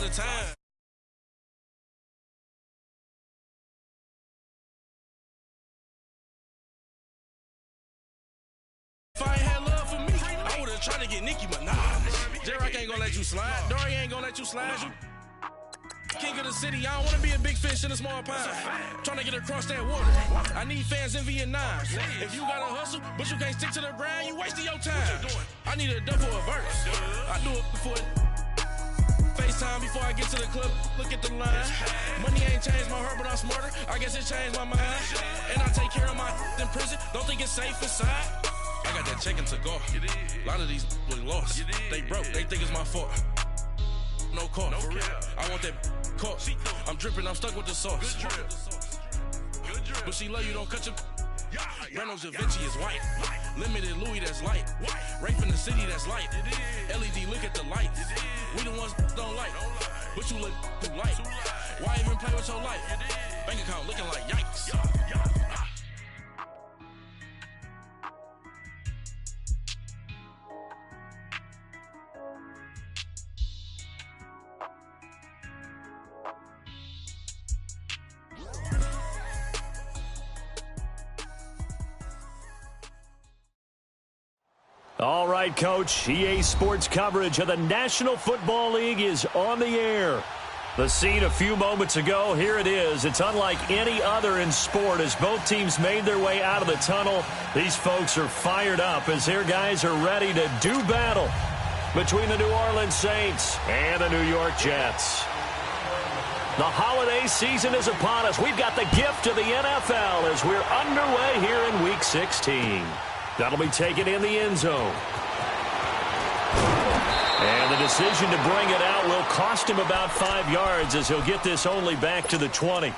the time. If I ain't had love for me, I would've tried to get Nicki Minaj. J-Rock ain't gonna let you slide. Dory ain't gonna let you slide. You king of the city, I don't wanna be a big fish in a small pond. Trying to get across that water. I need fans in Vietnam. If you gotta hustle, but you can't stick to the grind, you wasting your time. I need a double a verse. I do it before FaceTime before I get to the club. Look at the line. Money ain't changed my heart, but I'm smarter. I guess it changed my mind. And I take care of my in prison. Don't think it's safe inside. I got that check to go. A lot of these look lost. They broke. They think it's my fault. No call, for real. I want that caught. I'm dripping, I'm stuck with the sauce. But she love you, don't cut your. Breno Javinci is white. Limited Louis, that's light. Rape in the city, that's light. LED, look at the lights. We the ones don't like. But you look too light. Why even play with your life? Bank account looking like yikes. All right, Coach. EA Sports coverage of the National Football League is on the air. The scene a few moments ago, here it is. It's unlike any other in sport as both teams made their way out of the tunnel. These folks are fired up as their guys are ready to do battle between the New Orleans Saints and the New York Jets. The holiday season is upon us. We've got the gift of the NFL as we're underway here in Week 16. That'll be taken in the end zone. And the decision to bring it out will cost him about 5 yards as he'll get this only back to the 20.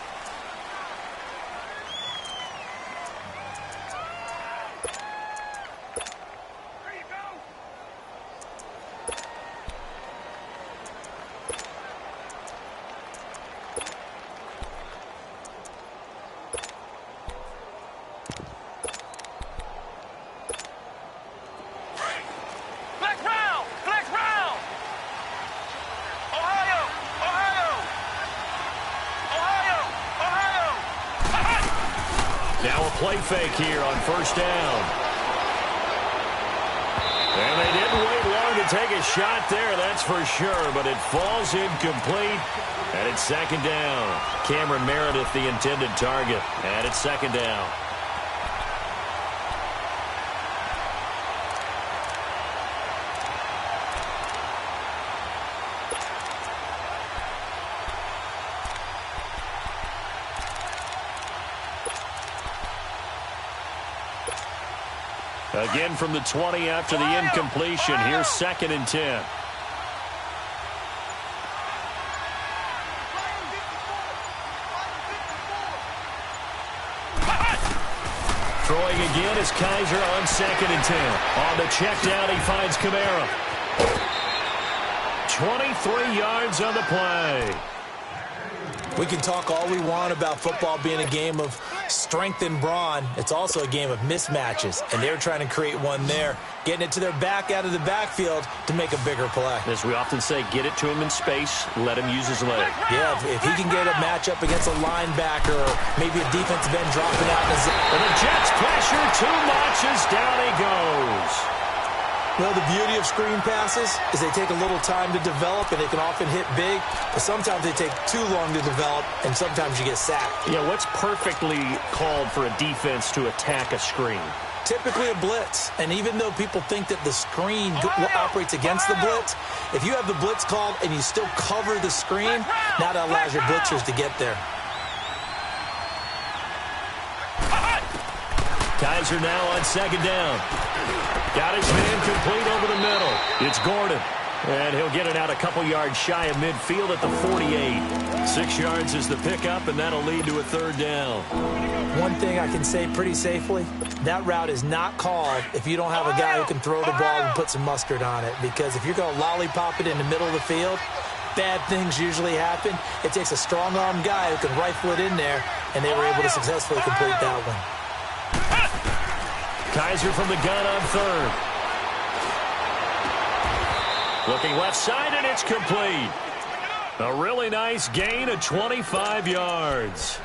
Play fake here on first down. And they didn't wait long to take a shot there, that's for sure, but it falls incomplete, and it's second down. Cameron Meredith, the intended target, and it's second down. Again from the 20 after the incompletion. Here's 2nd and 10. Throwing again is Kaiser on 2nd and 10. On the check down, he finds Kamara. 23 yards on the play. We can talk all we want about football being a game of strength and brawn. It's also a game of mismatches, and they're trying to create one there, getting it to their back out of the backfield to make a bigger play. As we often say, get it to him in space, let him use his leg. Yeah, if he can get a matchup against a linebacker or maybe a defensive end dropping out. And the Jets pressure too much as down he goes. Well, the beauty of screen passes is they take a little time to develop, and they can often hit big, but sometimes they take too long to develop, and sometimes you get sacked. Yeah, what's perfectly called for a defense to attack a screen? Typically a blitz, and even though people think that the screen operates against the blitz, if you have the blitz called and you still cover the screen, now that allows your blitzers to get there. Kaiser now on 2nd down. Got his man complete over the middle. It's Gordon. And he'll get it out a couple yards shy of midfield at the 48. 6 yards is the pickup, and that'll lead to a 3rd down. One thing I can say pretty safely, that route is not called if you don't have a guy who can throw the ball and put some mustard on it. Because if you're going to lollipop it in the middle of the field, bad things usually happen. It takes a strong-arm guy who can rifle it in there, and they were able to successfully complete that one. Kaiser from the gun on 3rd. Looking left side, and it's complete. A really nice gain of 25 yards.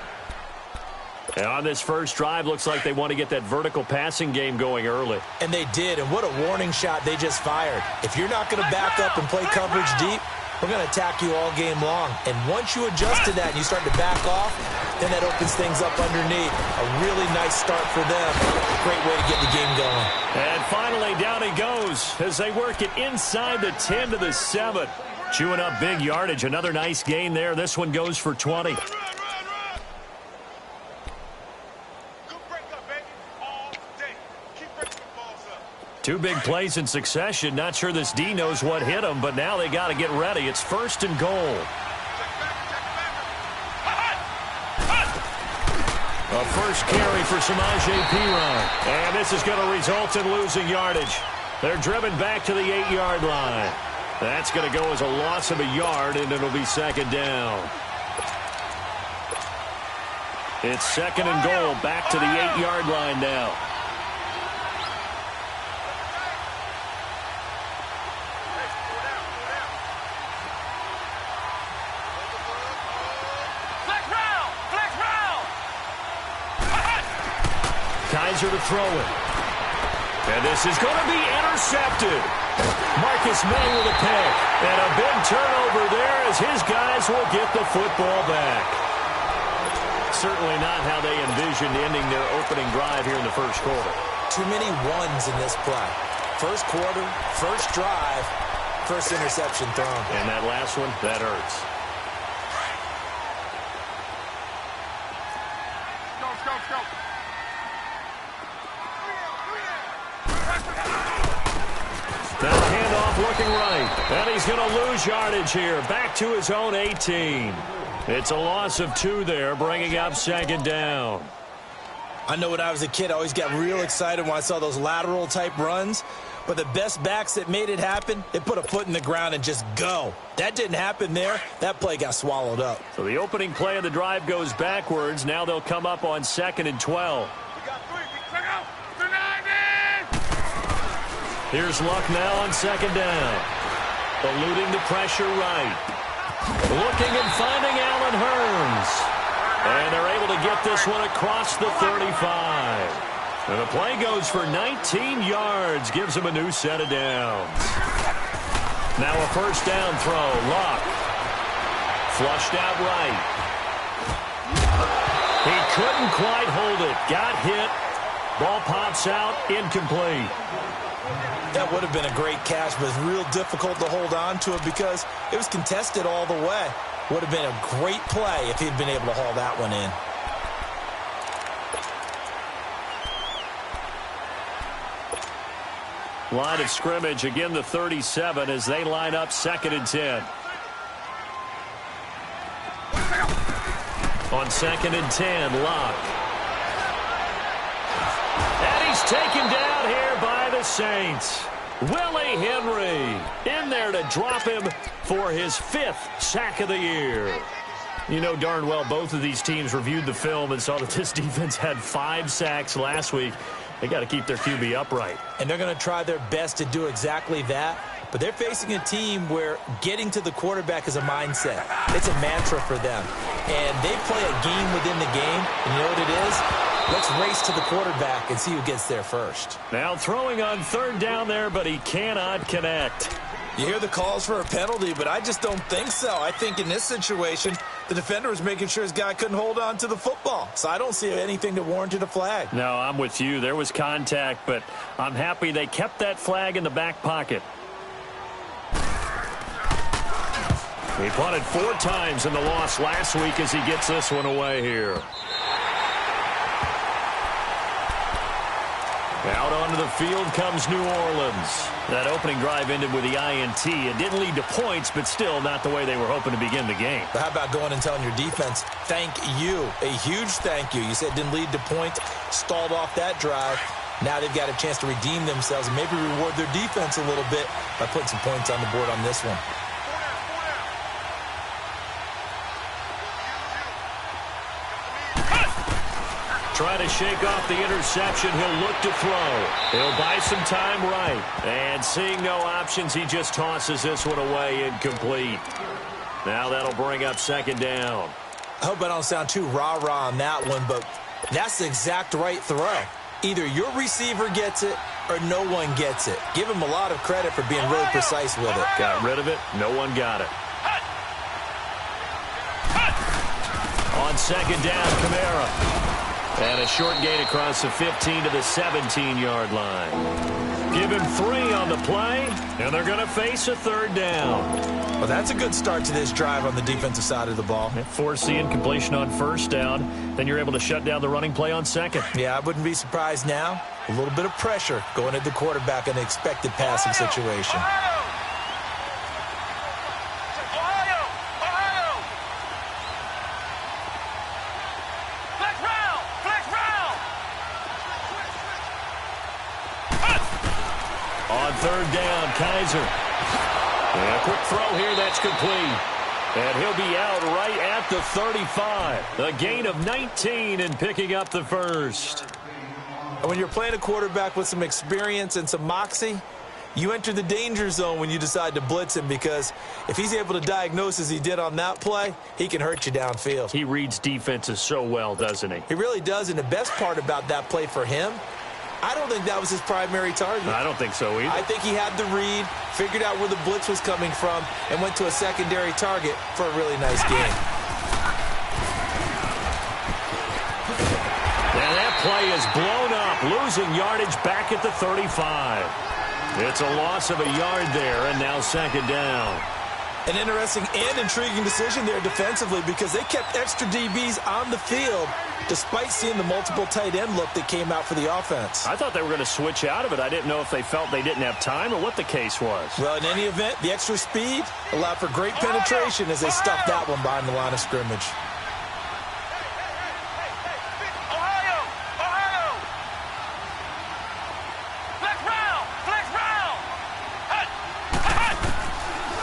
And on this first drive, looks like they want to get that vertical passing game going early. And they did, and what a warning shot they just fired. If you're not going to back up and play coverage deep, we're going to attack you all game long. And once you adjust to that and you start to back off, then that opens things up underneath. A really nice start for them. Great way to get the game going. And finally, down he goes as they work it inside the 10 to the 7. Chewing up big yardage. Another nice gain there. This one goes for 20. Two big plays in succession. Not sure this D knows what hit him, but now they got to get ready. It's 1st and goal. A first carry for Samaje Perine. And this is going to result in losing yardage. They're driven back to the 8-yard line. That's going to go as a loss of a yard, and it'll be 2nd down. It's 2nd and goal, back to the 8-yard line now. Kaiser to throw it. And this is going to be intercepted. Marcus May with a pick. And a big turnover there as his guys will get the football back. Certainly not how they envisioned ending their opening drive here in the first quarter. Too many ones in this play. First quarter, first drive, first interception thrown. And that last one, that hurts. Go. That handoff looking right. And he's going to lose yardage here. Back to his own 18. It's a loss of 2 there, bringing up 2nd down. I know when I was a kid, I always got real excited when I saw those lateral-type runs. But the best backs that made it happen, they put a foot in the ground and just go. That didn't happen there. That play got swallowed up. So the opening play of the drive goes backwards. Now they'll come up on 2nd and 12. Here's Luck now on 2nd down. Eluding the pressure right. Looking and finding Allen Hurns. And they're able to get this one across the 35. And the play goes for 19 yards. Gives him a new set of downs. Now a first down throw. Luck. Flushed out right. He couldn't quite hold it. Got hit. Ball pops out. Incomplete. That would have been a great catch, but it's real difficult to hold on to it because it was contested all the way. Would have been a great play if he'd been able to haul that one in. Line of scrimmage, again the 37 as they line up 2nd and 10. On 2nd and 10, Luck. And he's taken down here by the Saints. Willie Henry in there to drop him for his 5th sack of the year. You know darn well both of these teams reviewed the film and saw that this defense had 5 sacks last week. They got to keep their QB upright. And they're going to try their best to do exactly that. But they're facing a team where getting to the quarterback is a mindset. It's a mantra for them. And they play a game within the game. And you know what it is? Let's race to the quarterback and see who gets there first. Now throwing on 3rd down there, but he cannot connect. You hear the calls for a penalty, but I just don't think so. I think in this situation, the defender was making sure his guy couldn't hold on to the football. So I don't see anything that warranted a flag. No, I'm with you. There was contact, but I'm happy they kept that flag in the back pocket. He punted 4 times in the loss last week as he gets this one away here. Out onto the field comes New Orleans. That opening drive ended with the INT. It didn't lead to points, but still not the way they were hoping to begin the game. But how about going and telling your defense, thank you, a huge thank you. You said it didn't lead to points, stalled off that drive. Now they've got a chance to redeem themselves and maybe reward their defense a little bit by putting some points on the board on this one. Try to shake off the interception. He'll look to throw. He'll buy some time right. And seeing no options, he just tosses this one away incomplete. Now that'll bring up second down. I hope I don't sound too rah-rah on that one, but that's the exact right throw. Either your receiver gets it or no one gets it. Give him a lot of credit for being really precise with it. Got rid of it. No one got it. On second down, Kamara. And a short gain across the 15 to the 17-yard line. Give him 3 on the play, and they're going to face a third down. Well, that's a good start to this drive on the defensive side of the ball. Force the incompletion on first down. Then you're able to shut down the running play on second. Yeah, I wouldn't be surprised now. A little bit of pressure going at the quarterback in an expected passing situation. On third down, Kaiser. And a quick throw here, that's complete. And he'll be out right at the 35. A gain of 19 and picking up the first. And when you're playing a quarterback with some experience and some moxie, you enter the danger zone when you decide to blitz him, because if he's able to diagnose as he did on that play, he can hurt you downfield. He reads defenses so well, doesn't he? He really does, and the best part about that play for him, I don't think that was his primary target. I don't think so either. I think he had the read, figured out where the blitz was coming from, and went to a secondary target for a really nice game. And that play is blown up, losing yardage back at the 35. It's a loss of a yard there, and now second down. An interesting and intriguing decision there defensively, because they kept extra DBs on the field despite seeing the multiple tight end look that came out for the offense. I thought they were going to switch out of it. I didn't know if they felt they didn't have time or what the case was. Well, in any event, the extra speed allowed for great penetration as they stuffed that one behind the line of scrimmage.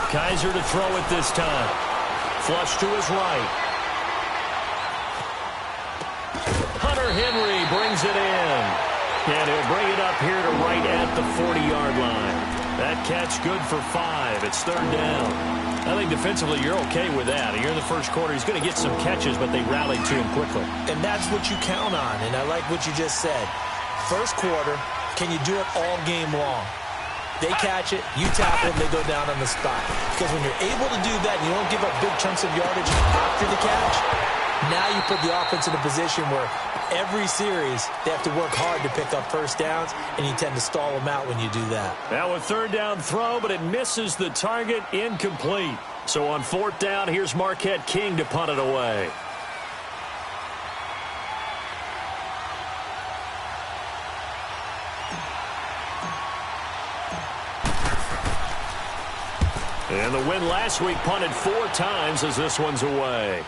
Kaiser to throw it this time. Flush to his right. Hunter Henry brings it in. And he'll bring it up here to right at the 40-yard line. That catch good for 5. It's third down. I think defensively you're okay with that. Here in the first quarter, he's going to get some catches, but they rallied to him quickly. And that's what you count on, and I like what you just said. First quarter, can you do it all game long? They catch it, you tackle them, they go down on the spot. Because when you're able to do that and you don't give up big chunks of yardage after the catch, now you put the offense in a position where every series they have to work hard to pick up first downs, and you tend to stall them out when you do that. Now a third down throw, but it misses the target, incomplete. So on fourth down, here's Marquette King to punt it away. And the win last week punted 4 times as this one's away.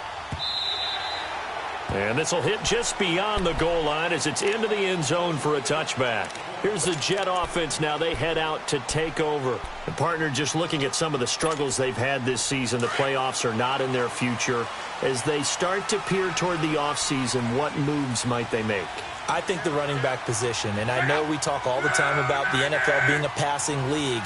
And this will hit just beyond the goal line as it's into the end zone for a touchback. Here's the Jet offense now. They head out to take over. The partner, just looking at some of the struggles they've had this season, the playoffs are not in their future. As they start to peer toward the offseason, what moves might they make? I think the running back position, and I know we talk all the time about the NFL being a passing league,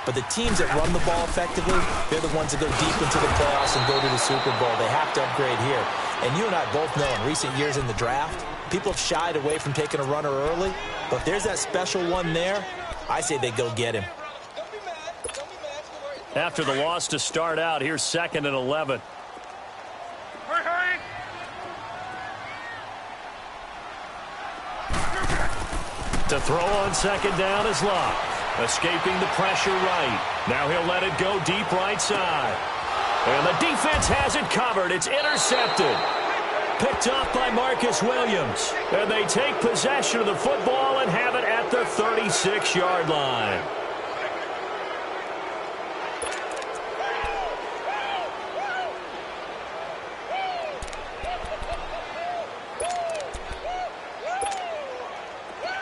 but the teams that run the ball effectively, they're the ones that go deep into the playoffs and go to the Super Bowl. They have to upgrade here. And you and I both know in recent years in the draft, people have shied away from taking a runner early. But if there's that special one there, I say they go get him. After the loss to start out, here's 2nd and 11. To throw on second down is Locke. Escaping the pressure right. Now he'll let it go deep right side. And the defense has it covered. It's intercepted. Picked off by Marcus Williams. And they take possession of the football and have it at the 36-yard line.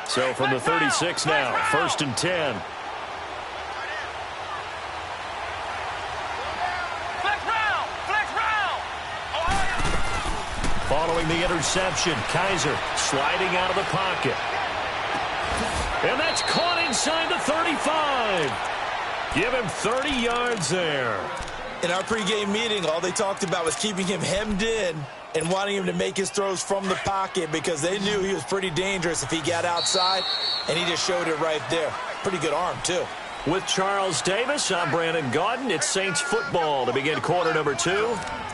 So from the 36 now, 1st and 10. Following the interception, Kaiser sliding out of the pocket. And that's caught inside the 35. Give him 30 yards there. In our pregame meeting, all they talked about was keeping him hemmed in and wanting him to make his throws from the pocket because they knew he was pretty dangerous if he got outside, and he just showed it right there. Pretty good arm, too. With Charles Davis, I'm Brandon Gaudin. It's Saints football to begin quarter number 2,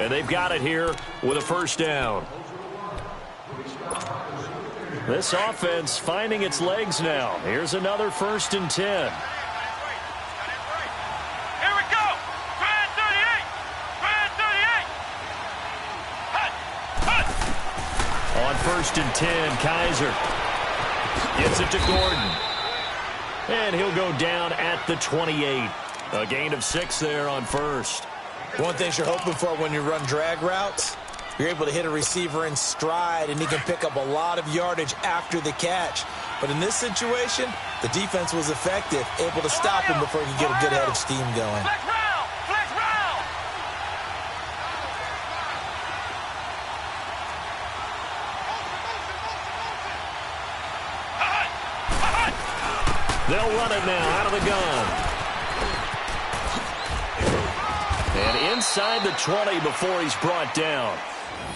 and they've got it here with a first down. This offense finding its legs now. Here's another 1st and 10. On 1st and 10, Kaiser gets it to Gordon. And he'll go down at the 28. A gain of 6 there on 1st. One thing you're hoping for when you run drag routes, you're able to hit a receiver in stride, and he can pick up a lot of yardage after the catch. But in this situation, the defense was effective, able to stop him before he could get a good head of steam going. They'll run it now out of the gun. And inside the 20 before he's brought down.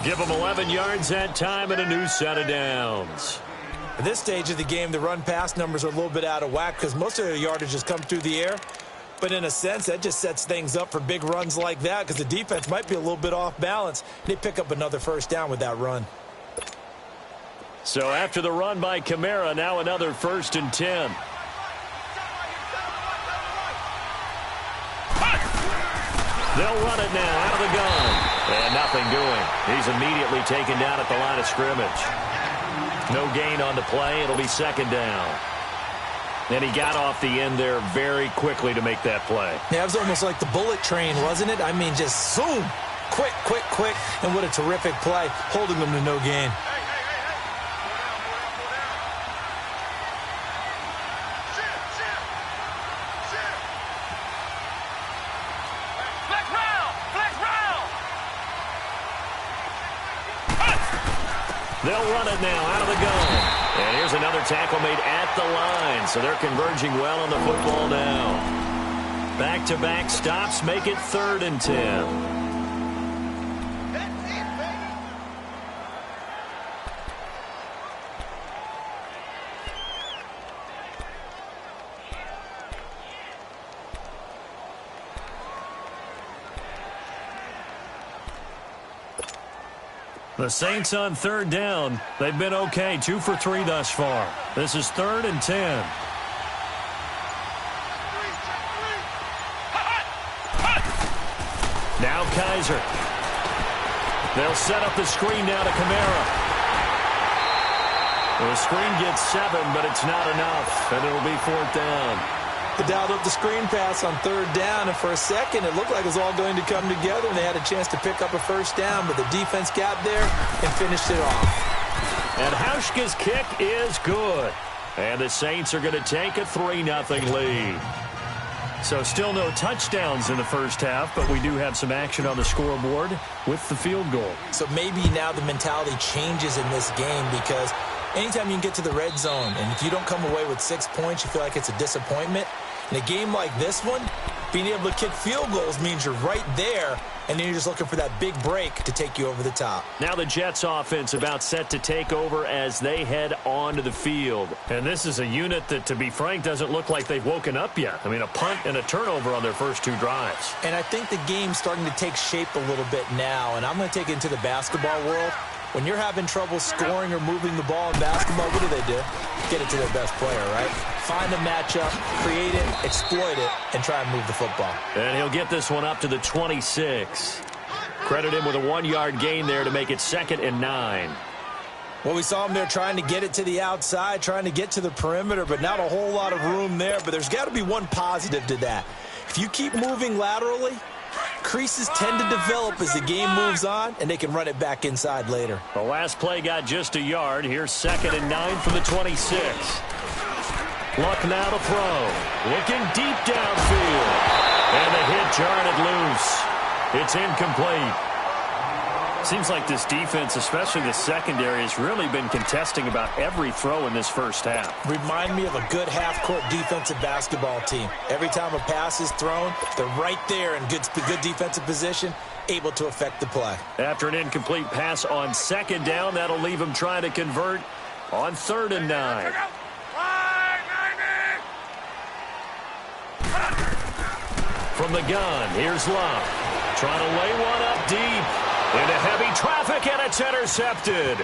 Give him 11 yards that time and a new set of downs. At this stage of the game, the run-pass numbers are a little bit out of whack because most of their yardage has come through the air. But in a sense, that just sets things up for big runs like that because the defense might be a little bit off balance. They pick up another first down with that run. So after the run by Kamara, now another 1st and 10. They'll run it now out of the gun. And nothing doing. He's immediately taken down at the line of scrimmage. No gain on the play. It'll be 2nd down. And he got off the end there very quickly to make that play. Yeah, it was almost like the bullet train, wasn't it? I mean, just zoom. Quick, quick, quick. And what a terrific play, holding them to no gain. They'll run it now out of the gun. And here's another tackle made at the line. So they're converging well on the football now. Back-to-back stops make it 3rd and 10. The Saints on 3rd down. They've been okay. 2 for 3 thus far. This is 3rd and 10. Now Kaiser. They'll set up the screen now to Kamara. The screen gets 7, but it's not enough, and it'll be 4th down. They dialed up the screen pass on 3rd down, and for a second it looked like it was all going to come together, and they had a chance to pick up a first down, but the defense got there and finished it off. And Hauschka's kick is good. And the Saints are going to take a 3-0 lead. So still no touchdowns in the first half, but we do have some action on the scoreboard with the field goal. So maybe now the mentality changes in this game because anytime you can get to the red zone, and if you don't come away with 6 points, you feel like it's a disappointment. In a game like this one, being able to kick field goals means you're right there, and then you're just looking for that big break to take you over the top. Now the Jets offense about set to take over as they head onto the field. And this is a unit that, to be frank, doesn't look like they've woken up yet. I mean, a punt and a turnover on their first 2 drives. And I think the game's starting to take shape a little bit now, and I'm going to take it into the basketball world. When you're having trouble scoring or moving the ball in basketball, what do? Get it to their best player, right? Find a matchup, create it, exploit it, and try and move the football. And he'll get this one up to the 26. Credit him with a 1-yard gain there to make it 2nd and 9. Well, we saw him there trying to get it to the outside, trying to get to the perimeter, but not a whole lot of room there. But there's got to be one positive to that. If you keep moving laterally, creases tend to develop as the game moves on, and they can run it back inside later. The last play got just a yard. Here's 2nd and 9 from the 26. Luck now to throw. Looking deep downfield. And the hit jarred it loose. It's incomplete. Seems like this defense, especially the secondary, has really been contesting about every throw in this first half. Remind me of a good half-court defensive basketball team. Every time a pass is thrown, they're right there in good defensive position, able to affect the play. After an incomplete pass on second down, that'll leave them trying to convert on 3rd and 9. From the gun, here's Love. Trying to lay one up deep. Into heavy traffic, and it's intercepted.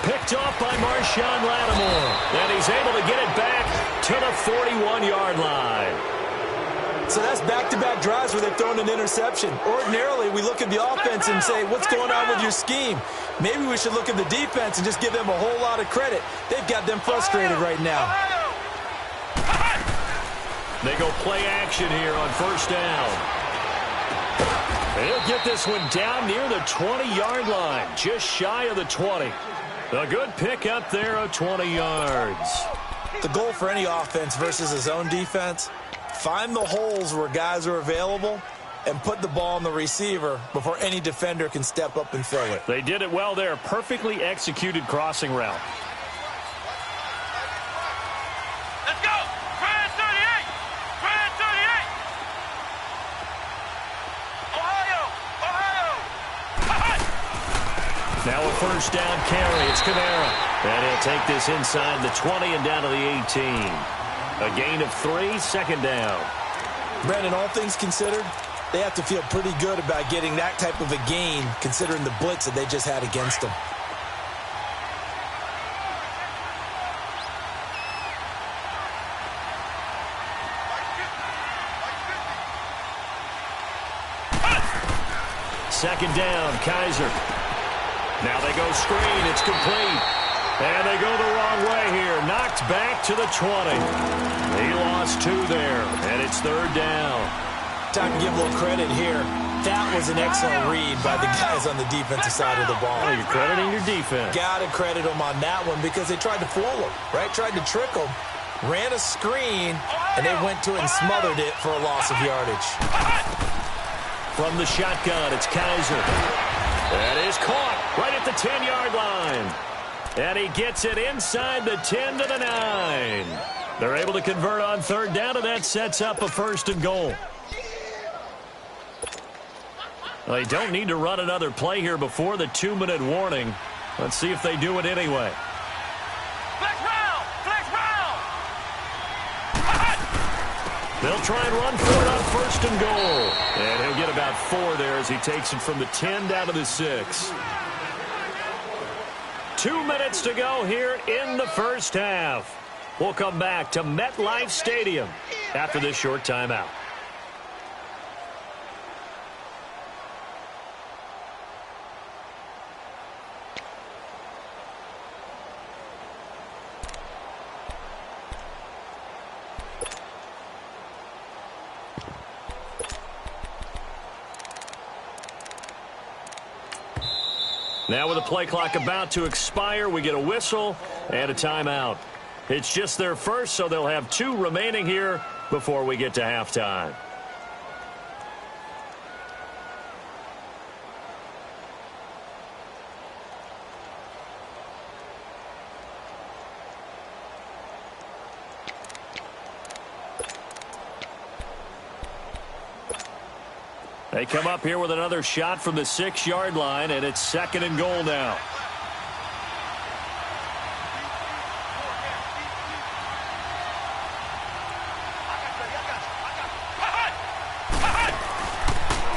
Picked off by Marshawn Lattimore. And he's able to get it back to the 41-yard line. So that's back-to-back drives where they've thrown an interception. Ordinarily, we look at the offense and say, what's going on with your scheme? Maybe we should look at the defense and just give them a whole lot of credit. They've got them frustrated right now. They go play action here on 1st down. He'll get this one down near the 20-yard line, just shy of the 20. A good pick up there of 20 yards. The goal for any offense versus a zone defense, find the holes where guys are available and put the ball on the receiver before any defender can step up and fill it. They did it well there. Perfectly executed crossing route. Let's go! Brand 38! Brand 38! Now a 1st down carry. It's Kamara. And he'll take this inside the 20 and down to the 18. A gain of 3, 2nd down. Brandon, all things considered, they have to feel pretty good about getting that type of a gain considering the blitz that they just had against them. Second down, Kaiser. Now they go screen. It's complete. And they go the wrong way here. Knocked back to the 20. He lost 2 there. And it's 3rd down. Time to give a little credit here. That was an excellent read by the guys on the defensive side of the ball. Oh, you're crediting your defense. Got to credit them on that one because they tried to fool them, right? Tried to trick them. Ran a screen, and they went to it and smothered it for a loss of yardage. From the shotgun, it's Kaiser. That is caught right at the 10-yard line. And he gets it inside the 10 to the 9. They're able to convert on 3rd down, and that sets up a 1st and goal. They don't need to run another play here before the 2-minute warning. Let's see if they do it anyway. They'll try and run for it on 1st and goal. And he'll get about 4 there as he takes it from the 10 down to the 6. 2 minutes to go here in the first half. We'll come back to MetLife Stadium after this short timeout. Now with the play clock about to expire, we get a whistle and a timeout. It's just their first, so they'll have 2 remaining here before we get to halftime. They come up here with another shot from the 6-yard line, and it's 2nd and goal now.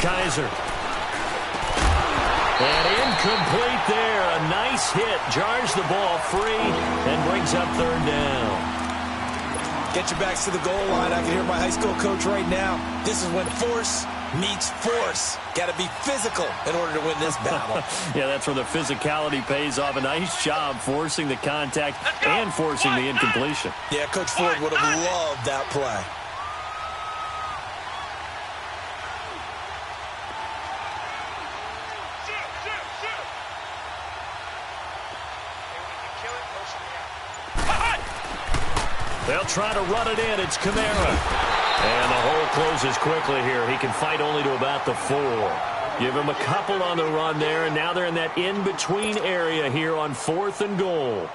Kaiser. And incomplete there. A nice hit. Jars the ball free and brings up 3rd down. Get your backs to the goal line. I can hear my high school coach right now. This is when force meets force. Got to be physical in order to win this battle. Yeah, that's where the physicality pays off. A nice job forcing the contact and forcing the incompletion. Yeah, Coach Ford would have loved that play. They'll try to run it in. It's Kamara. And the hole closes quickly here. He can fight only to about the 4. Give them a couple on the run there, and now they're in that in-between area here on 4th and goal.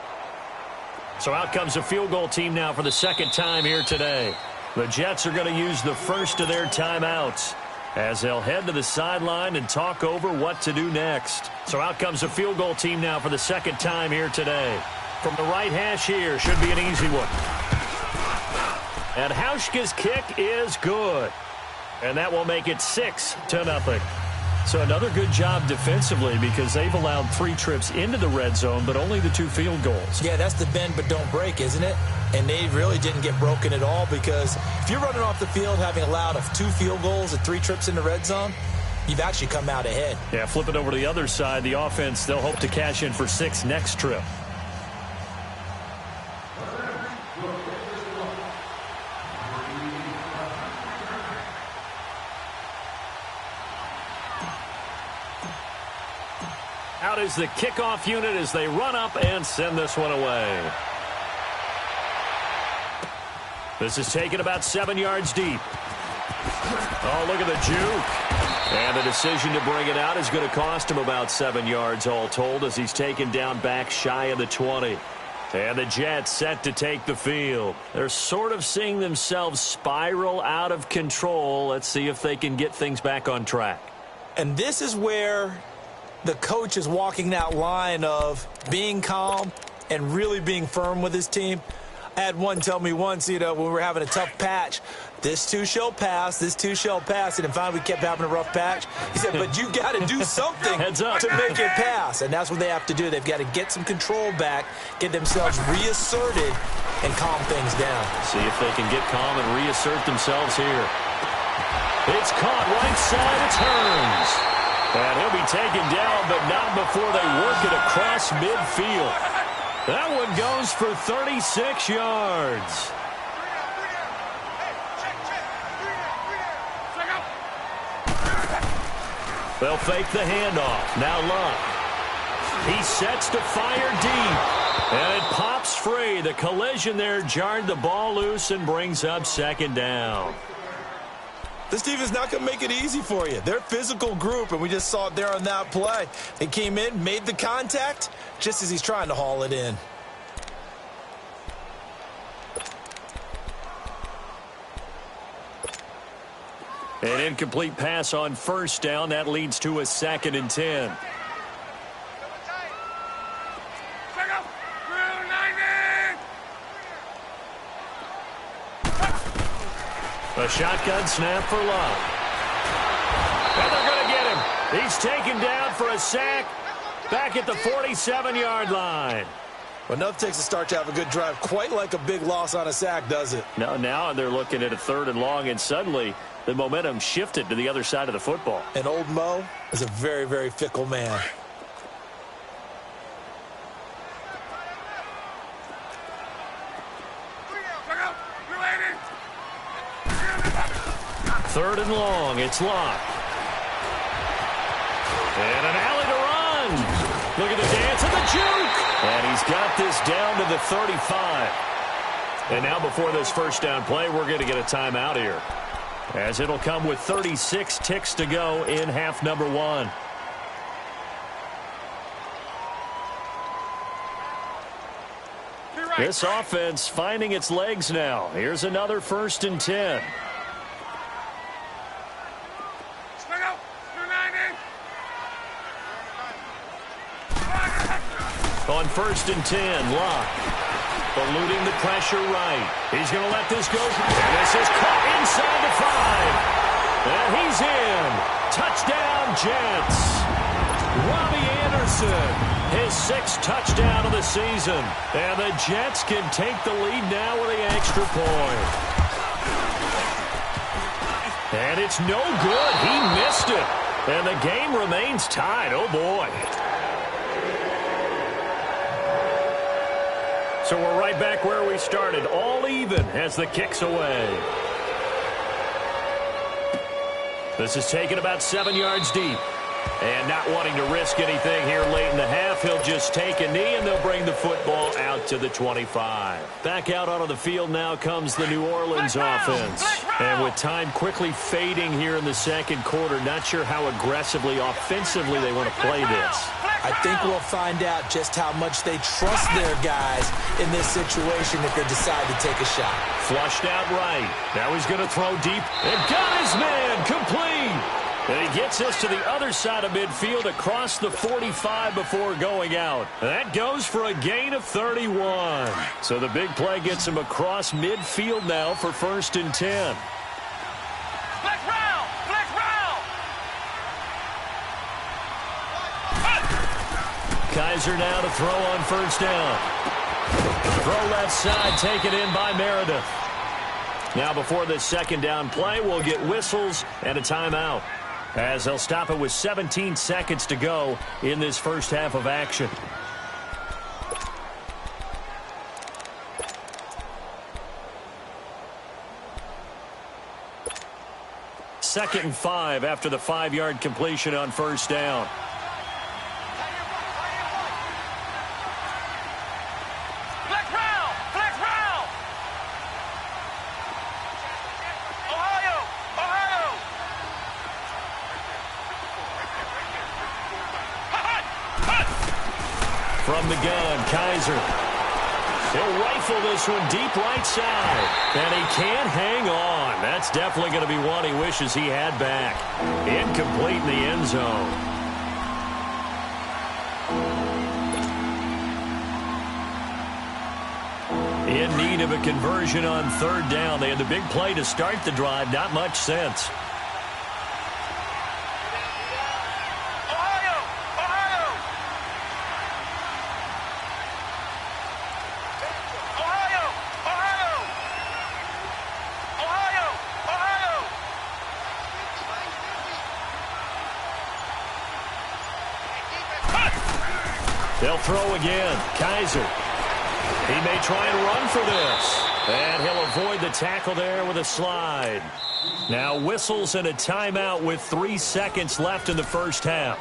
So out comes a field goal team now for the second time here today. The Jets are going to use the first of their timeouts as they'll head to the sideline and talk over what to do next. So out comes a field goal team now for the second time here today. From the right hash here, should be an easy one. And Hauschka's kick is good. And that will make it 6-0. So another good job defensively because they've allowed 3 trips into the red zone, but only the 2 field goals. Yeah, that's the bend but don't break, isn't it? And they really didn't get broken at all because if you're running off the field having allowed 2 field goals and 3 trips in the red zone, you've actually come out ahead. Yeah, flip it over to the other side. The offense, they'll hope to cash in for 6 next trip. Out is the kickoff unit as they run up and send this one away. This is taken about 7 yards deep. Oh, look at the juke. And the decision to bring it out is going to cost him about 7 yards all told as he's taken down back shy of the 20. And the Jets set to take the field. They're sort of seeing themselves spiral out of control. Let's see if they can get things back on track. And this is where the coach is walking that line of being calm and really being firm with his team. I had one tell me once, when we were having a tough patch, this too shall pass, this too shall pass. And then finally we kept having a rough patch. He said, but you got to do something to make it pass. And that's what they have to do. They've got to get some control back, get themselves reasserted, and calm things down. See if they can get calm and reassert themselves here. It's caught right side. It turns. And he'll be taken down, but not before they work it across midfield. That one goes for 36 yards. They'll fake the handoff. Now Luck. He sets to fire deep. And it pops free. The collision there jarred the ball loose and brings up second down. This team is not going to make it easy for you. They're a physical group, and we just saw it there on that play. They came in, made the contact, just as he's trying to haul it in. An incomplete pass on first down. That leads to a 2nd and 10. A shotgun snap for Love. And they're going to get him. He's taken down for a sack back at the 47-yard line. Well, enough takes a start to have a good drive. Quite like a big loss on a sack, does it? Now they're looking at a 3rd and long, and suddenly the momentum shifted to the other side of the football. And old Mo is a very, very fickle man. Third and long, it's Locke. And an alley to run. Look at the dance and the juke. And he's got this down to the 35. And now before this first down play, we're going to get a timeout here, as it'll come with 36 ticks to go in half number 1. This offense finding its legs now. Here's another 1st and 10. On 1st and 10, Locke eluding the pressure right. He's going to let this go. And this is caught inside the 5. And he's in. Touchdown, Jets. Robbie Anderson, his 6th touchdown of the season. And the Jets can take the lead now with the extra point. And it's no good. He missed it. And the game remains tied. Oh, boy. So we're right back where we started, all even as the kick's away. This is taken about 7 yards deep. And not wanting to risk anything here late in the half, he'll just take a knee, and they'll bring the football out to the 25. Back out onto the field now comes the New Orleans offense. And with time quickly fading here in the second quarter, not sure how aggressively, offensively they want to play this. I think we'll find out just how much they trust their guys in this situation if they decide to take a shot. Flushed out right. Now he's going to throw deep. And got his man complete. And he gets us to the other side of midfield across the 45 before going out. That goes for a gain of 31. So the big play gets him across midfield now for 1st and 10. Flex round! Flex round! Kaiser now to throw on 1st down. Throw left side, taken in by Meredith. Now before this 2nd down play, we'll get whistles and a timeout, as they'll stop it with 17 seconds to go in this first half of action. Second and 5 after the 5-yard completion on 1st down. Flex round! Flex round! Ohio! Ohio! From the gun, Kaiser. He'll rifle this one deep right side. And he can't hang on. That's definitely going to be one he wishes he had back. Incomplete in the end zone. In need of a conversion on 3rd down. They had the big play to start the drive. Not much sense. They'll throw again. Kaiser. He may try and run for this. And he'll avoid the tackle there with a slide. Now whistles and a timeout with 3 seconds left in the first half.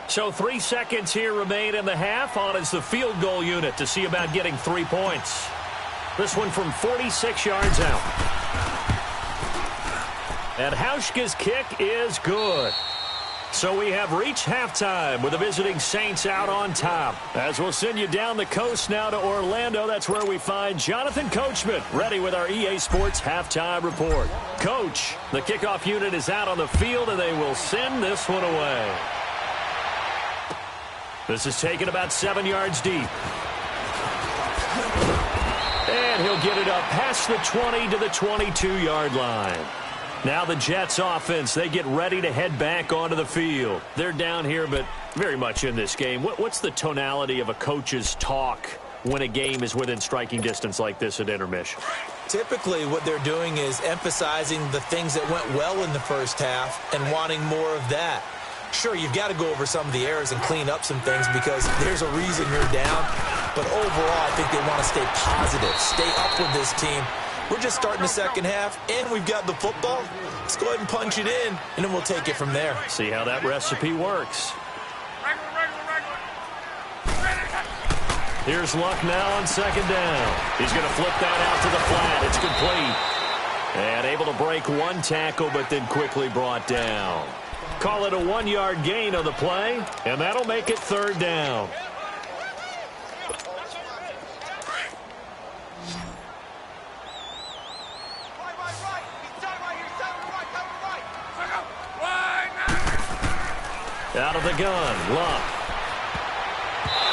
So 3 seconds here remain in the half. On is the field goal unit to see about getting 3 points. This one from 46 yards out. And Hauschka's kick is good. So we have reached halftime with the visiting Saints out on top. As we'll send you down the coast now to Orlando, that's where we find Jonathan Coachman ready with our EA Sports halftime report. Coach, the kickoff unit is out on the field, and they will send this one away. This is taken about 7 yards deep. And he'll get it up past the 20 to the 22-yard line. Now the Jets offense, they get ready to head back onto the field. They're down here, but very much in this game. What's the tonality of a coach's talk when a game is within striking distance like this at intermission? Typically, what they're doing is emphasizing the things that went well in the first half and wanting more of that. Sure, you've got to go over some of the errors and clean up some things because there's a reason you're down. But overall, I think they want to stay positive, stay up with this team. We're just starting the second half, and we've got the football. Let's go ahead and punch it in, and then we'll take it from there. See how that recipe works. Here's Luck now on 2nd down. He's going to flip that out to the flat. It's complete. And able to break one tackle, but then quickly brought down. Call it a 1-yard gain on the play, and that'll make it 3rd down. Out of the gun, Luck.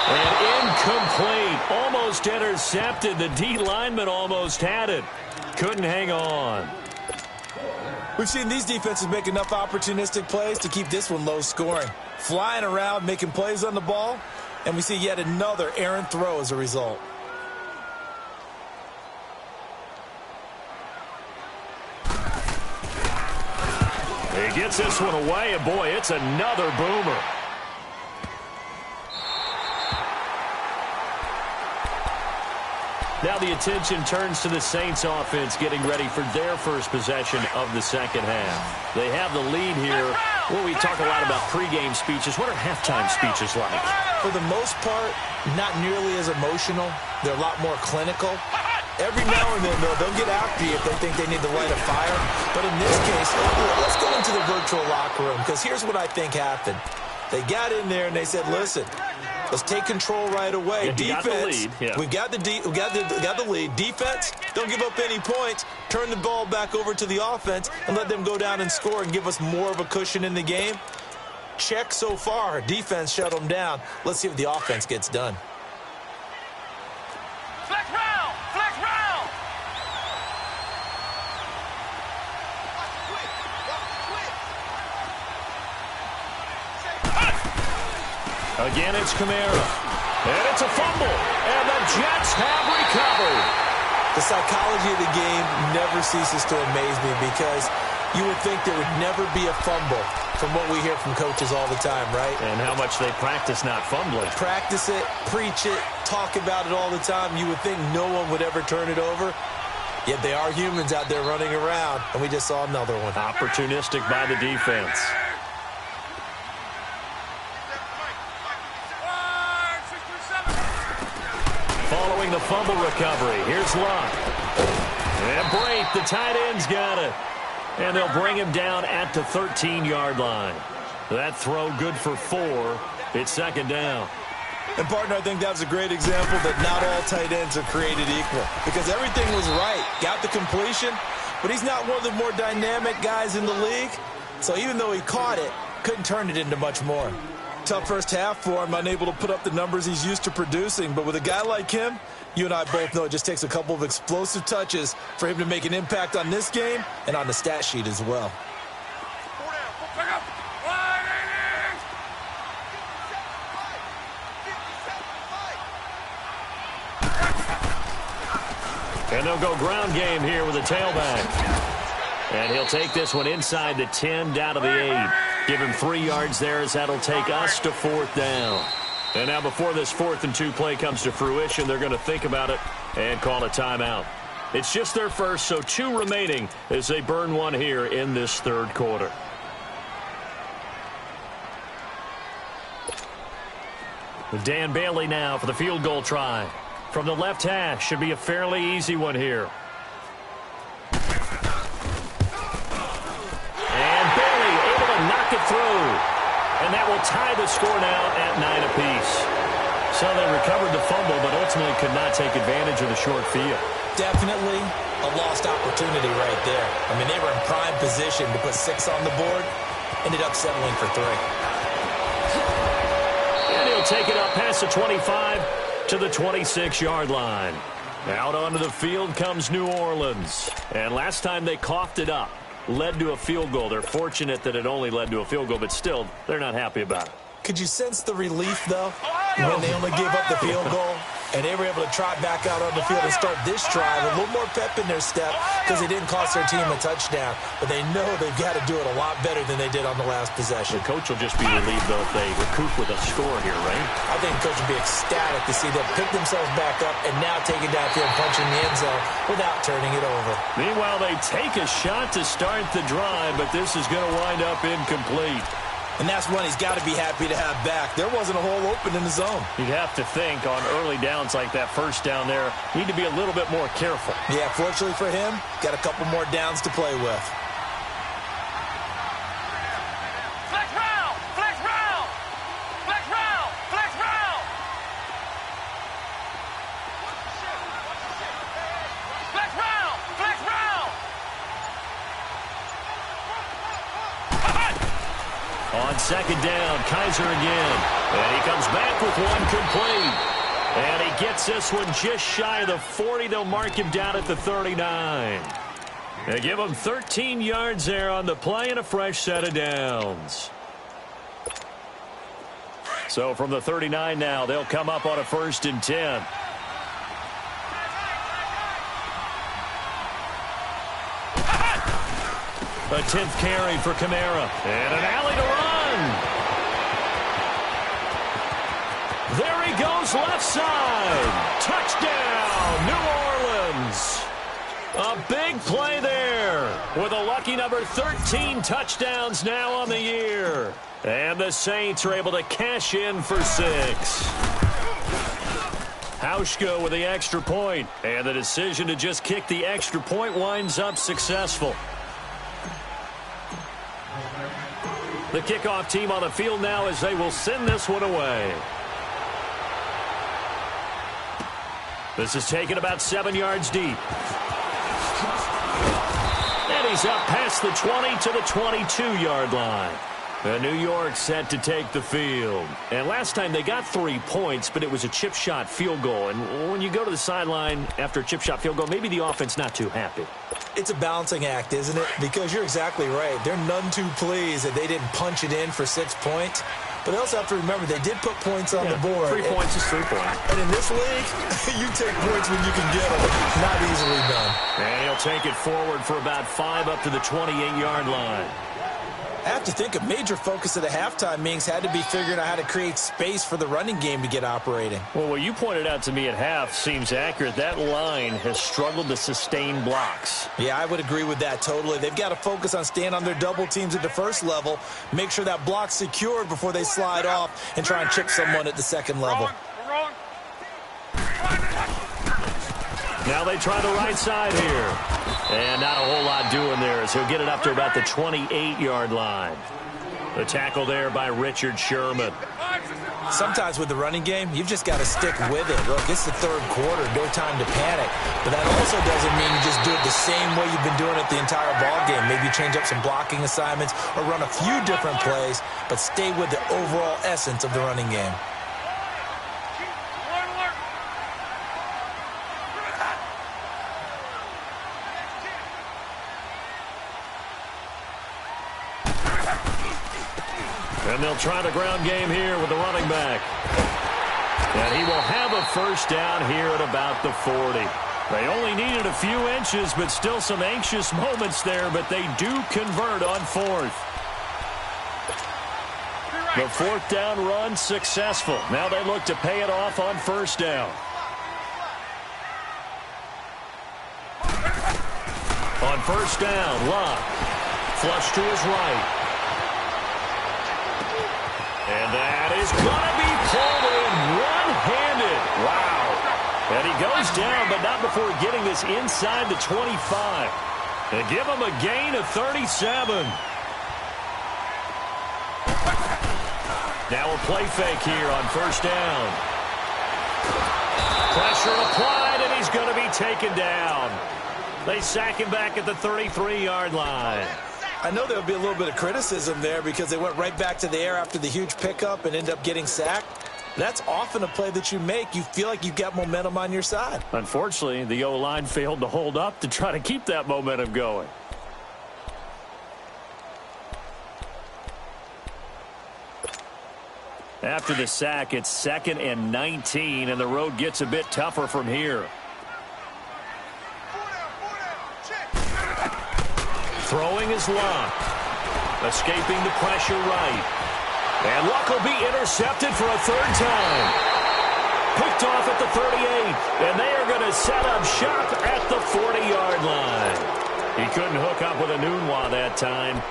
And incomplete. Almost intercepted. The D lineman almost had it. Couldn't hang on. We've seen these defenses make enough opportunistic plays to keep this one low scoring. Flying around, making plays on the ball, and we see yet another errant throw as a result. He gets this one away, and boy, it's another boomer. Now the attention turns to the Saints offense getting ready for their first possession of the second half. They have the lead here. Well, we talk a lot about pregame speeches. What are halftime speeches like? For the most part, not nearly as emotional. They're a lot more clinical. Every now and then, though, they'll get after you if they think they need to light a fire. But in this case, let's go into the virtual locker room, because here's what I think happened. They got in there and they said, listen, let's take control right away. Defense, we got the lead. Defense, don't give up any points. Turn the ball back over to the offense and let them go down and score and give us more of a cushion in the game. Check so far. Defense shut them down. Let's see what the offense gets done. Flex round! Flex round! Again, it's Kamara. And it's a fumble. And the Jets have recovered. The psychology of the game never ceases to amaze me, because you would think there would never be a fumble from what we hear from coaches all the time, right? And how much they practice not fumbling. Practice it, preach it, talk about it all the time. You would think no one would ever turn it over. Yet they are humans out there running around, and we just saw another one. Opportunistic by the defense. Following the fumble recovery, here's Luck. And Brate, the tight end's got it. And they'll bring him down at the 13-yard line. That throw good for 4. It's second down. And, partner, I think that was a great example that not all tight ends are created equal, because everything was right. Got the completion, but he's not one of the more dynamic guys in the league. So even though he caught it, couldn't turn it into much more. Tough first half for him, unable to put up the numbers he's used to producing. But with a guy like him, you and I both know it just takes a couple of explosive touches for him to make an impact on this game and on the stat sheet as well. And they'll go ground game here with a tailback. And he'll take this one inside the 10, down to the 8. Give him 3 yards there, as that'll take us to 4th down. And now before this 4th and 2 play comes to fruition, they're going to think about it and call a timeout. It's just their first, so 2 remaining as they burn one here in this third quarter. Dan Bailey now for the field goal try. From the left hash, should be a fairly easy one here. Knock it through. And that will tie the score now at 9 apiece. So they recovered the fumble, but ultimately could not take advantage of the short field. Definitely a lost opportunity right there. I mean, they were in prime position to put 6 on the board. Ended up settling for 3. And he'll take it up past the 25 to the 26-yard line. Out onto the field comes New Orleans. And last time they coughed it up, led to a field goal. They're fortunate that it only led to a field goal, but still, they're not happy about it. Could you sense the relief, though, when they only gave up the field goal and they were able to trot back out on the field and start this drive? A little more pep in their step because they didn't cost their team a touchdown, but they know they've got to do it a lot better than they did on the last possession. The coach will just be relieved, though, if they recoup with a score here, right? I think the coach will be ecstatic to see them pick themselves back up and now take it downfield and punch in the end zone without turning it over. Meanwhile, they take a shot to start the drive, but this is going to wind up incomplete. And that's one he's got to be happy to have back. There wasn't a hole open in the zone. You'd have to think on early downs like that first down there, need to be a little bit more careful. Yeah, fortunately for him, got a couple more downs to play with. Flex round! Flex round! Flex round! Flex round! Flex round! Flex round! On second down, Kaiser again. And he comes back with one complete. And he gets this one just shy of the 40. They'll mark him down at the 39. They give him 13 yards there on the play and a fresh set of downs. So from the 39 now, they'll come up on a 1st and 10. A 10th carry for Kamara. And an alley to run. There he goes left side. Touchdown, New Orleans. wins. A big play there with a lucky number 13 touchdowns now on the year. And the Saints are able to cash in for 6. Hauschka with the extra point, and the decision to just kick the extra point winds up successful. The kickoff team on the field now as they will send this one away. This is taken about 7 yards deep. And he's up past the 20 to the 22-yard line. New York set to take the field. And last time they got 3 points, but it was a chip shot field goal. And when you go to the sideline after a chip shot field goal, maybe the offense not too happy. It's a balancing act, isn't it? Because you're exactly right. They're none too pleased that they didn't punch it in for 6 points. But they also have to remember they did put points on the board. 3 points is 3 points. And in this league, you take points when you can get them. Not easily done. And he'll take it forward for about 5 up to the 28-yard line. I have to think a major focus of the halftime meetings had to be figuring out how to create space for the running game to get operating. Well, what you pointed out to me at half seems accurate. That line has struggled to sustain blocks. Yeah, I would agree with that totally. They've got to focus on staying on their double teams at the first level, make sure that block's secured before they slide off and try and chip someone at the second level. Wrong. Now they try the right side here. And not a whole lot doing there as he'll get it up to about the 28-yard line. The tackle there by Richard Sherman. Sometimes with the running game, you've just got to stick with it. Look, it's the third quarter, no time to panic. But that also doesn't mean you just do it the same way you've been doing it the entire ball game. Maybe change up some blocking assignments or run a few different plays, but stay with the overall essence of the running game. And they'll try the ground game here with the running back. And he will have a first down here at about the 40. They only needed a few inches, but still some anxious moments there, but they do convert on 4th. The 4th down run successful. Now they look to pay it off on 1st down. On 1st down, Locke. Flush to his right. And that is going to be pulled in one-handed. Wow. And he goes down, but not before getting this inside the 25. And give him a gain of 37. Now a play fake here on 1st down. Pressure applied, and he's going to be taken down. They sack him back at the 33-yard line. I know there'll be a little bit of criticism there because they went right back to the air after the huge pickup and ended up getting sacked. That's often a play that you make. You feel like you've got momentum on your side. Unfortunately, the O-line failed to hold up to try to keep that momentum going. After the sack, it's 2nd and 19, and the road gets a bit tougher from here. Throwing is Luck. Escaping the pressure right. And Luck will be intercepted for a 3rd time. Picked off at the 38. And they are going to set up shop at the 40-yard line. He couldn't hook up with a Nunwa that time.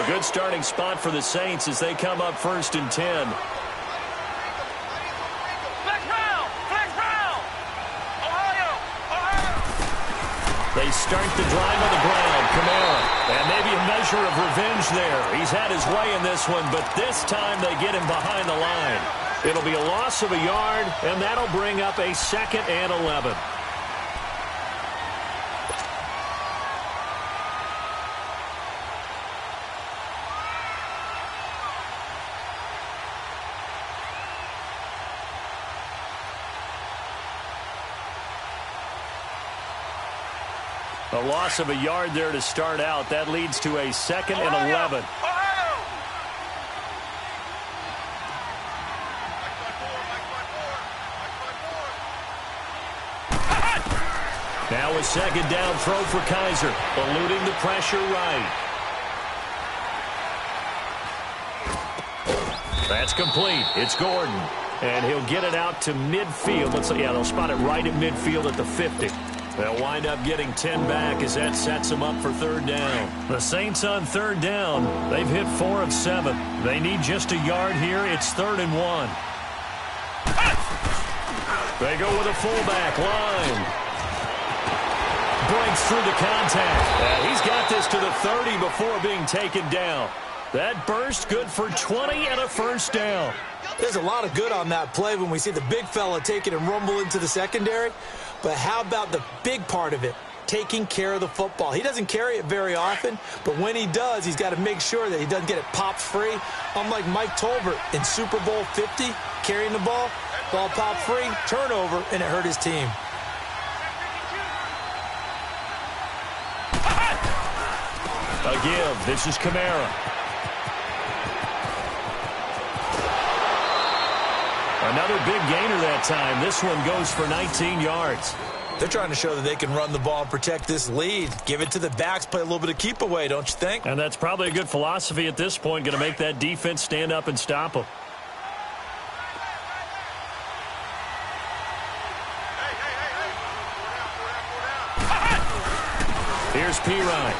A good starting spot for the Saints as they come up 1st and 10. They start the drive on the ground. Kamara. And maybe a measure of revenge there. He's had his way in this one, but this time they get him behind the line. It'll be a loss of a yard, and that'll bring up a 2nd and 11. A loss of a yard there to start out. That leads to a 2nd and 11. Now a 2nd down throw for Kaiser. Eluding the pressure right. That's complete. It's Gordon. And he'll get it out to midfield. They'll spot it right at midfield at the 50. They'll wind up getting 10 back as that sets them up for third down. The Saints on third down. They've hit 4 of 7. They need just a yard here. It's 3rd and 1. They go with a fullback line. Breaks through the contact. And he's got this to the 30 before being taken down. That burst good for 20 and a first down. There's a lot of good on that play when we see the big fella take it and rumble into the secondary. But how about the big part of it, taking care of the football? He doesn't carry it very often, but when he does, he's got to make sure that he doesn't get it popped free. Unlike Mike Tolbert in Super Bowl 50, carrying the ball popped free, turnover, and it hurt his team. A give. This is Kamara. Another big gainer that time. This one goes for 19 yards. They're trying to show that they can run the ball and protect this lead. Give it to the backs, play a little bit of keep away, don't you think? And that's probably a good philosophy at this point. Going to make that defense stand up and stop them. Here's Pirine.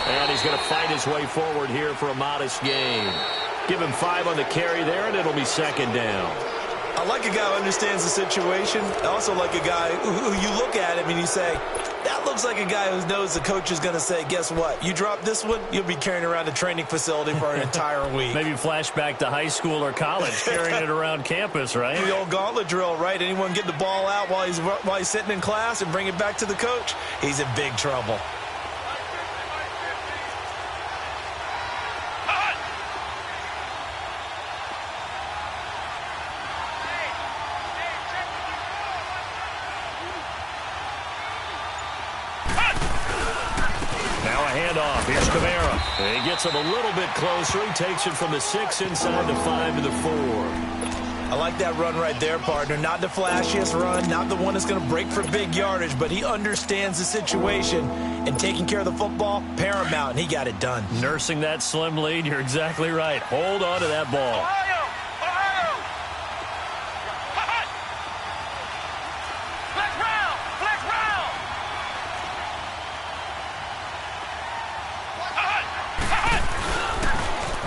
And he's going to fight his way forward here for a modest gain. Give him 5 on the carry there, and it'll be 2nd down. I like a guy who understands the situation. I also like a guy who you look at him and you say, that looks like a guy who knows the coach is going to say, guess what? You drop this one, you'll be carrying around a training facility for an entire week. Maybe flashback to high school or college, carrying it around campus, right? The old gauntlet drill, right? Anyone get the ball out while he's sitting in class and bring it back to the coach? He's in big trouble. Here's Kamara. He gets him a little bit closer. He takes it from the 6 inside the 5 to the 4. I like that run right there, partner. Not the flashiest run, not the one that's going to break for big yardage, but he understands the situation, and taking care of the football, paramount, and he got it done. Nursing that slim lead, you're exactly right. Hold on to that ball.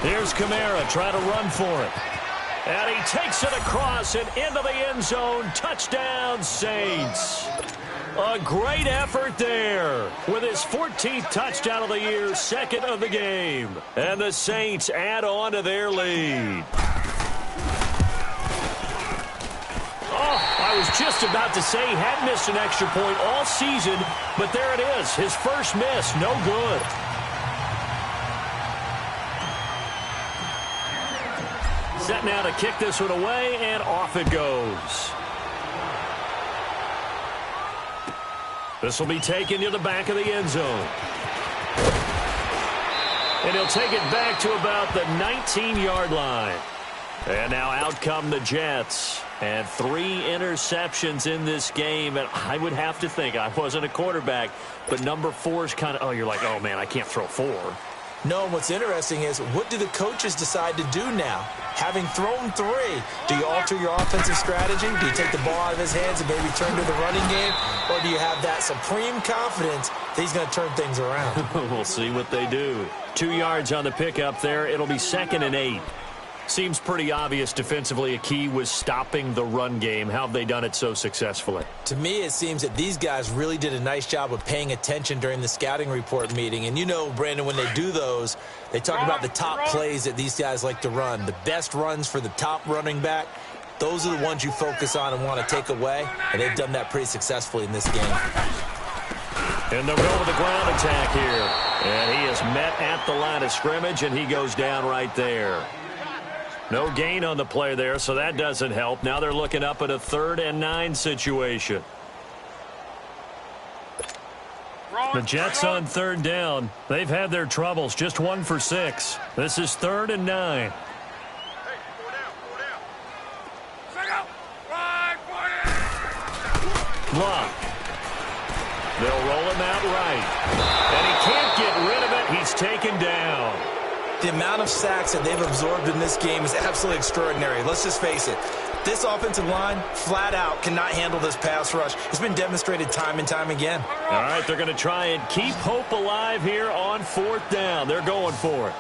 Here's Kamara trying to run for it. And he takes it across and into the end zone. Touchdown, Saints. A great effort there with his 14th touchdown of the year, 2nd of the game. And the Saints add on to their lead. Oh, I was just about to say he hadn't missed an extra point all season, but there it is, his first miss, no good. Set now to kick this one away, and off it goes. This will be taken to the back of the end zone. And he'll take it back to about the 19-yard line. And now out come the Jets. And 3 interceptions in this game. And I would have to think, I wasn't a quarterback, but number 4 is kind of, you're like, oh, man, I can't throw 4. No, and what's interesting is, what do the coaches decide to do now? Having thrown 3, do you alter your offensive strategy? Do you take the ball out of his hands and maybe turn to the running game? Or do you have that supreme confidence that he's going to turn things around? We'll see what they do. 2 yards on the pickup there. It'll be 2nd and 8. Seems pretty obvious defensively a key was stopping the run game. How have they done it so successfully? To me, it seems that these guys really did a nice job of paying attention during the scouting report meeting. And you know, Brandon, when they do those, they talk about the top plays that these guys like to run. The best runs for the top running back, those are the ones you focus on and want to take away. And they've done that pretty successfully in this game. And they'll go with the ground attack here. And he is met at the line of scrimmage, and he goes down right there. No gain on the play there, so that doesn't help. Now they're looking up at a 3rd and 9 situation. The Jets on 3rd down. They've had their troubles, just 1 for 6. This is 3rd and 9. Block. They'll roll him out right. And he can't get rid of it. He's taken down. The amount of sacks that they've absorbed in this game is absolutely extraordinary. Let's just face it. This offensive line, flat out, cannot handle this pass rush. It's been demonstrated time and time again. All right, they're going to try and keep hope alive here on 4th down. They're going for it.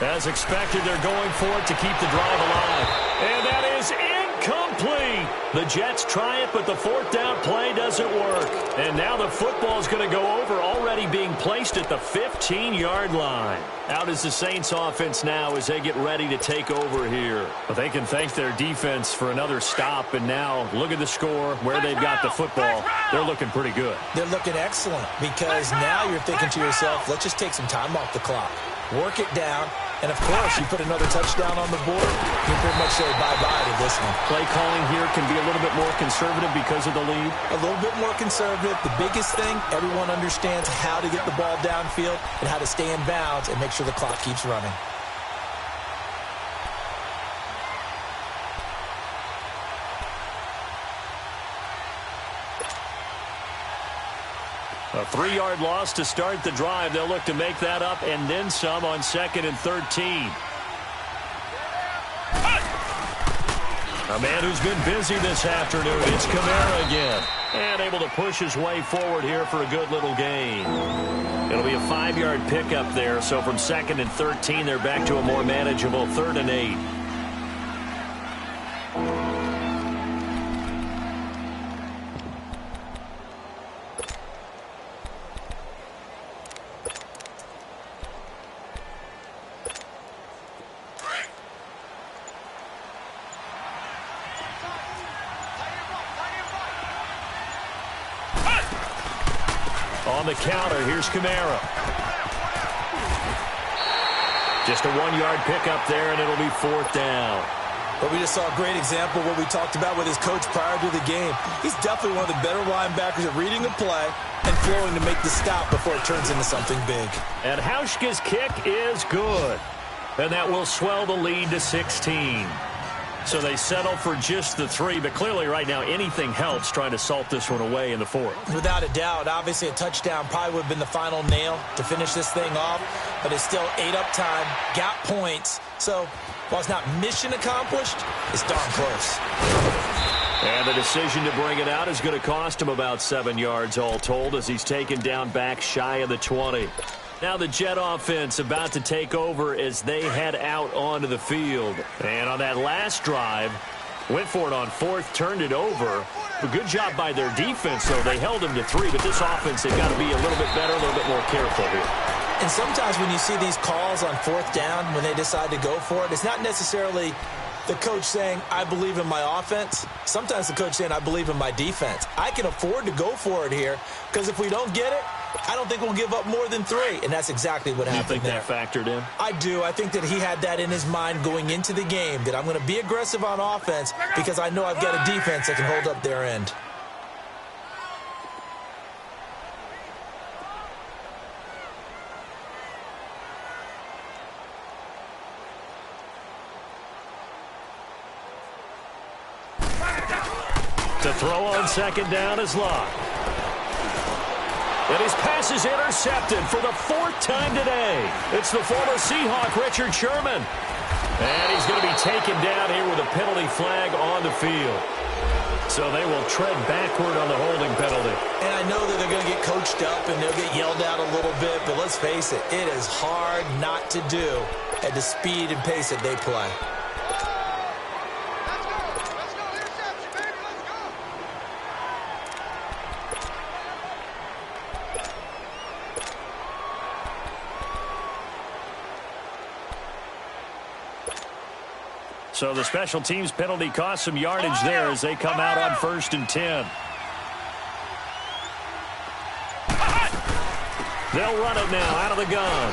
As expected, they're going for it to keep the drive alive. And that is incomplete. The Jets try it, but the 4th down play doesn't work. And now the football is going to go over, already being placed at the 15-yard line. Out is the Saints offense now as they get ready to take over here. But they can thank their defense for another stop. And now look at the score, where they've got the football. They're looking pretty good. They're looking excellent because now you're thinking to yourself, let's just take some time off the clock. Work it down. And, of course, you put another touchdown on the board, you pretty much say bye-bye to this one. Play calling here can be a little bit more conservative because of the lead. A little bit more conservative. The biggest thing, everyone understands how to get the ball downfield and how to stay in bounds and make sure the clock keeps running. A 3-yard loss to start the drive. They'll look to make that up and then some on 2nd and 13. A man who's been busy this afternoon. It's Kamara again. And able to push his way forward here for a good little gain. It'll be a 5-yard pickup there. So from 2nd and 13, they're back to a more manageable 3rd and 8. On the counter, here's Kamara. Just a 1-yard pickup there, and it'll be 4th down. But we just saw a great example of what we talked about with his coach prior to the game. He's definitely one of the better linebackers at reading a play and flowing to make the stop before it turns into something big. And Hauschka's kick is good. And that will swell the lead to 16. So they settle for just the 3, but clearly right now anything helps trying to salt this one away in the 4th. Without a doubt, obviously a touchdown probably would have been the final nail to finish this thing off, but it's still 8-up time, got points. So while it's not mission accomplished, it's darn close. And the decision to bring it out is going to cost him about 7 yards all told as he's taken down back shy of the 20. Now the Jet offense about to take over as they head out onto the field. And on that last drive, went for it on 4th, turned it over. A good job by their defense, though. They held them to 3, but this offense, they've got to be a little bit better, a little bit more careful here. And sometimes when you see these calls on 4th down, when they decide to go for it, it's not necessarily the coach saying, I believe in my offense. Sometimes the coach saying, I believe in my defense. I can afford to go for it here because if we don't get it, I don't think we'll give up more than 3, and that's exactly what happened there. You think that factored in? I do. I think that he had that in his mind going into the game, that I'm going to be aggressive on offense because I know I've got a defense that can hold up their end. To throw on 2nd down is Locke. And his pass is intercepted for the 4th time today. It's the former Seahawk, Richard Sherman. And he's going to be taken down here with a penalty flag on the field. So they will tread backward on the holding penalty. And I know that they're going to get coached up and they'll get yelled at a little bit, but let's face it, it is hard not to do at the speed and pace that they play. So the special teams penalty cost some yardage there as they come out on 1st and 10. They'll run it now out of the gun.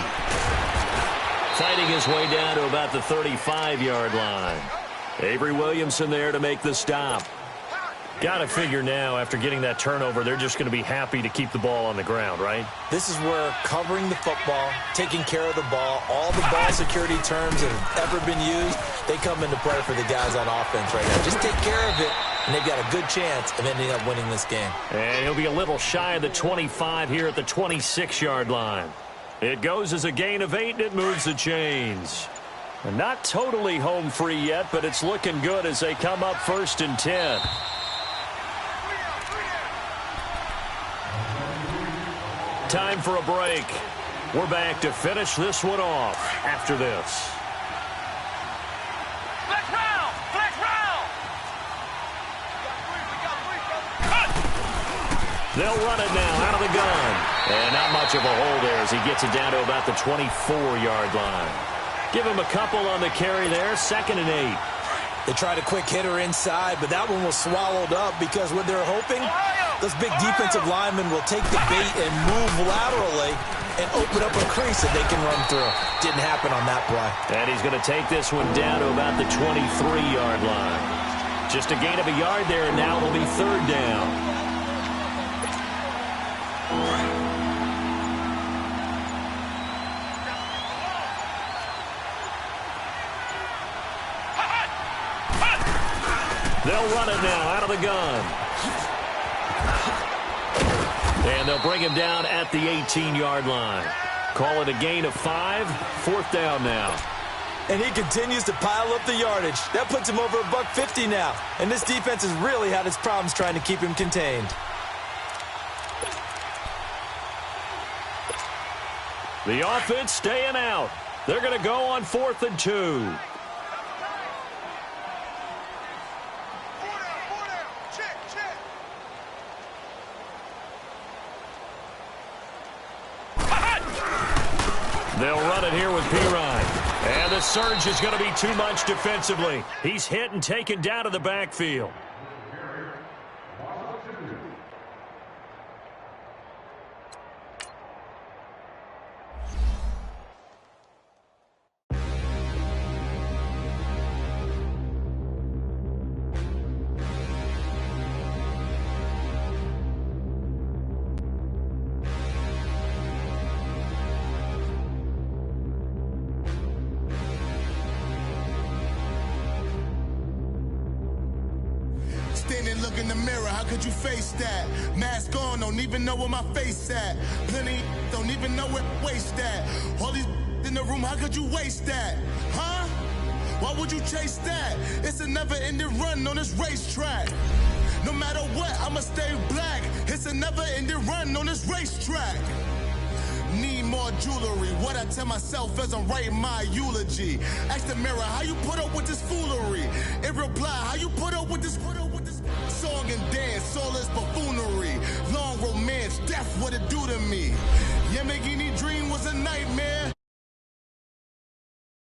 Fighting his way down to about the 35-yard line. Avery Williamson there to make the stop. Got to figure now, after getting that turnover, they're just going to be happy to keep the ball on the ground, right? This is where covering the football, taking care of the ball, all the ball security terms that have ever been used, they come into play for the guys on offense right now. Just take care of it, and they've got a good chance of ending up winning this game. And he'll be a little shy of the 25 here at the 26-yard line. It goes as a gain of 8, and it moves the chains. And not totally home free yet, but it's looking good as they come up 1st and 10. Time for a break. We're back to finish this one off after this. Flex round! Flex round! They'll run it now out of the gun. And not much of a hole there as he gets it down to about the 24-yard line. Give him a couple on the carry there, 2nd and 8. They tried a quick hitter inside, but that one was swallowed up because what they're hoping, those big defensive linemen will take the bait and move laterally and open up a crease that they can run through. Didn't happen on that play. And he's going to take this one down to about the 23-yard line. Just a gain of a yard there, and now it'll be 3rd down. They'll run it now out of the gun. And they'll bring him down at the 18-yard line. Call it a gain of 5, 4th down now. And he continues to pile up the yardage. That puts him over $150 now. And this defense has really had its problems trying to keep him contained. The offense staying out. They're going to go on 4th and 2. They'll run it here with Pirine. And the surge is going to be too much defensively. He's hit and taken down to the backfield. Standing, look in the mirror, how could you face that? Mask on, don't even know where my face at. Plenty, don't even know where waste at. All these in the room, how could you waste that? Huh? Why would you chase that? It's a never-ending run on this racetrack. No matter what, I'ma stay black. It's a never-ending run on this racetrack. Need more jewelry. What I tell myself as I'm writing my eulogy. Ask the mirror, how you put up with this foolery? In reply, how you put up with this song and dance, all this buffoonery. Long romance, death, what it do to me? Yamagini dream was a nightmare.